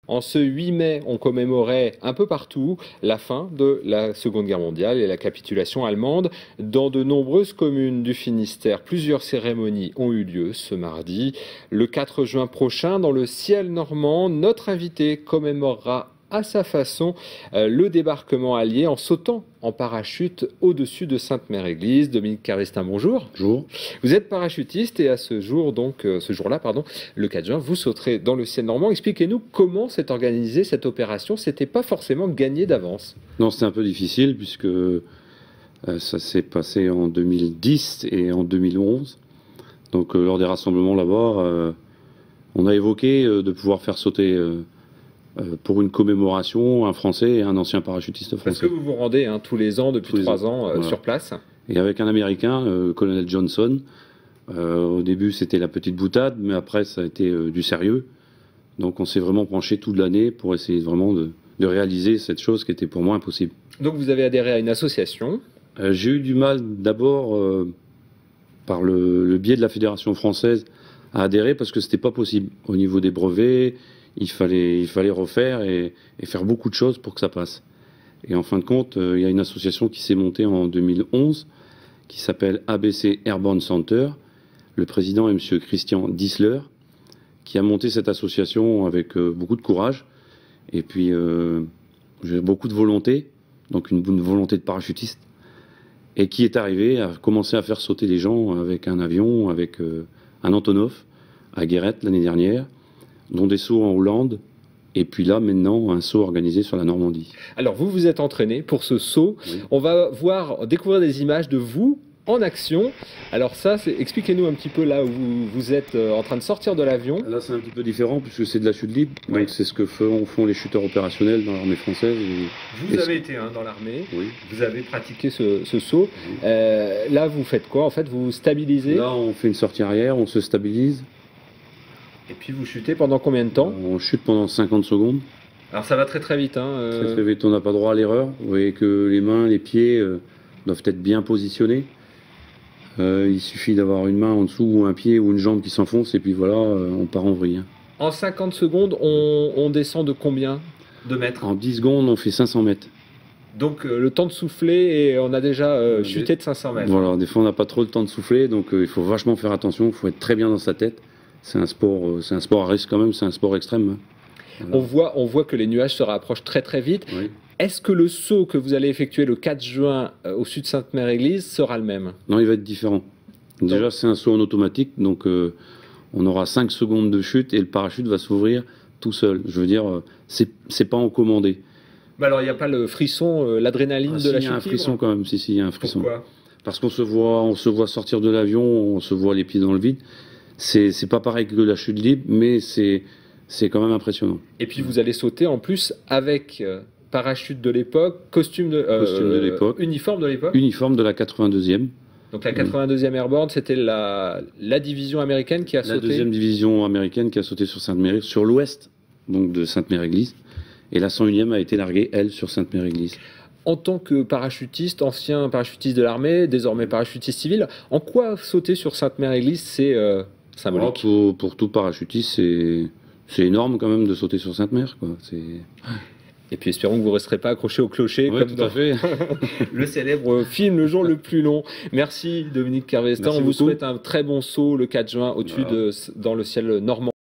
En ce 8 mai, on commémorait un peu partout la fin de la Seconde Guerre mondiale et la capitulation allemande. Dans de nombreuses communes du Finistère, plusieurs cérémonies ont eu lieu ce mardi. Le 4 juin prochain, dans le ciel normand, notre invité commémorera à sa façon le débarquement allié en sautant en parachute au-dessus de Sainte-Mère-Église. Dominique Carvestin, bonjour. Bonjour. Vous êtes parachutiste et à ce jour-là, le 4 juin, vous sauterez dans le ciel normand. Expliquez-nous comment s'est organisée cette opération. C'était pas forcément gagné d'avance. Non, c'était un peu difficile puisque ça s'est passé en 2010 et en 2011. Donc lors des rassemblements là-bas, on a évoqué de pouvoir faire sauter pour une commémoration un Français et un ancien parachutiste français. Parce que vous vous rendez tous les ans, depuis 3 ans, voilà, sur place. Et avec un Américain, colonel Johnson. Au début, c'était la petite boutade, mais après, ça a été du sérieux. Donc on s'est vraiment penché toute l'année pour essayer vraiment de réaliser cette chose qui était pour moi impossible. Donc vous avez adhéré à une association. J'ai eu du mal d'abord, par le biais de la Fédération française, à adhérer parce que c'était pas possible. Au niveau des brevets, il fallait refaire et faire beaucoup de choses pour que ça passe. Et en fin de compte, il y a une association qui s'est montée en 2011 qui s'appelle ABC Airborne Center. Le président est M. Christian Dissler, qui a monté cette association avec beaucoup de courage et puis j'ai beaucoup de volonté, donc une volonté de parachutiste, et qui est arrivé à commencer à faire sauter les gens avec un avion, avec un Antonov à Guéret l'année dernière, dont des sauts en Hollande, et puis là, maintenant, un saut organisé sur la Normandie. Alors, vous vous êtes entraîné pour ce saut. Oui. On va découvrir des images de vous en action. Alors ça, expliquez-nous un petit peu là où vous êtes en train de sortir de l'avion. Là, c'est un petit peu différent puisque c'est de la chute libre. Oui. Donc c'est ce que font les chuteurs opérationnels dans l'armée française. Vous avez été dans l'armée. Oui. Vous avez pratiqué ce saut. Oui. Là, vous faites quoi? En fait, vous stabilisez? Là, on fait une sortie arrière, on se stabilise. Et puis vous chutez pendant combien de temps? On chute pendant 50 secondes. Alors ça va très très vite. Très très vite, on n'a pas droit à l'erreur. Vous voyez que les mains, les pieds doivent être bien positionnés. Il suffit d'avoir une main en dessous ou un pied ou une jambe qui s'enfonce et puis voilà, on part en vrille. En 50 secondes, on descend de combien de mètres? En 10 secondes, on fait 500 mètres. Donc le temps de souffler et on a déjà chuté de 500 mètres. Voilà, des fois on n'a pas trop le temps de souffler, donc il faut vachement faire attention, il faut être très bien dans sa tête. C'est un sport à risque quand même, c'est un sport extrême. Voilà. On voit que les nuages se rapprochent très très vite. Oui. Est-ce que le saut que vous allez effectuer le 4 juin au sud de Sainte-Mère-Église sera le même? Non, il va être différent. Déjà, c'est un saut en automatique, donc on aura 5 secondes de chute et le parachute va s'ouvrir tout seul. Je veux dire, c'est pas en commandé. Bah alors, il n'y a pas le frisson, l'adrénaline de la chute? Il y a un frisson quand même, si, il y a un frisson. Pourquoi? Parce qu'on se voit sortir de l'avion, on se voit les pieds dans le vide. C'est pas pareil que la chute libre, mais c'est quand même impressionnant. Et puis vous allez sauter en plus avec parachute de l'époque, costume de l'époque, uniforme de l'époque. Uniforme de la 82e. Donc la 82e Airborne, c'était la division américaine qui a sauté. La deuxième division américaine qui a sauté sur Sainte-Mère, sur l'ouest donc de Sainte-Mère-Église. Et la 101e a été larguée, elle, sur Sainte-Mère-Église. En tant que parachutiste, ancien parachutiste de l'armée, désormais parachutiste civil, en quoi sauter sur Sainte-Mère-Église, c'est symbolique? Pour tout parachutiste, c'est énorme quand même de sauter sur Sainte-Mère, quoi. Et puis espérons que vous ne resterez pas accroché au clocher, ouais, comme tout à fait. le célèbre film Le jour le plus long. Merci Dominique Carvestin. On vous souhaite un très bon saut le 4 juin au-dessus dans le ciel normand.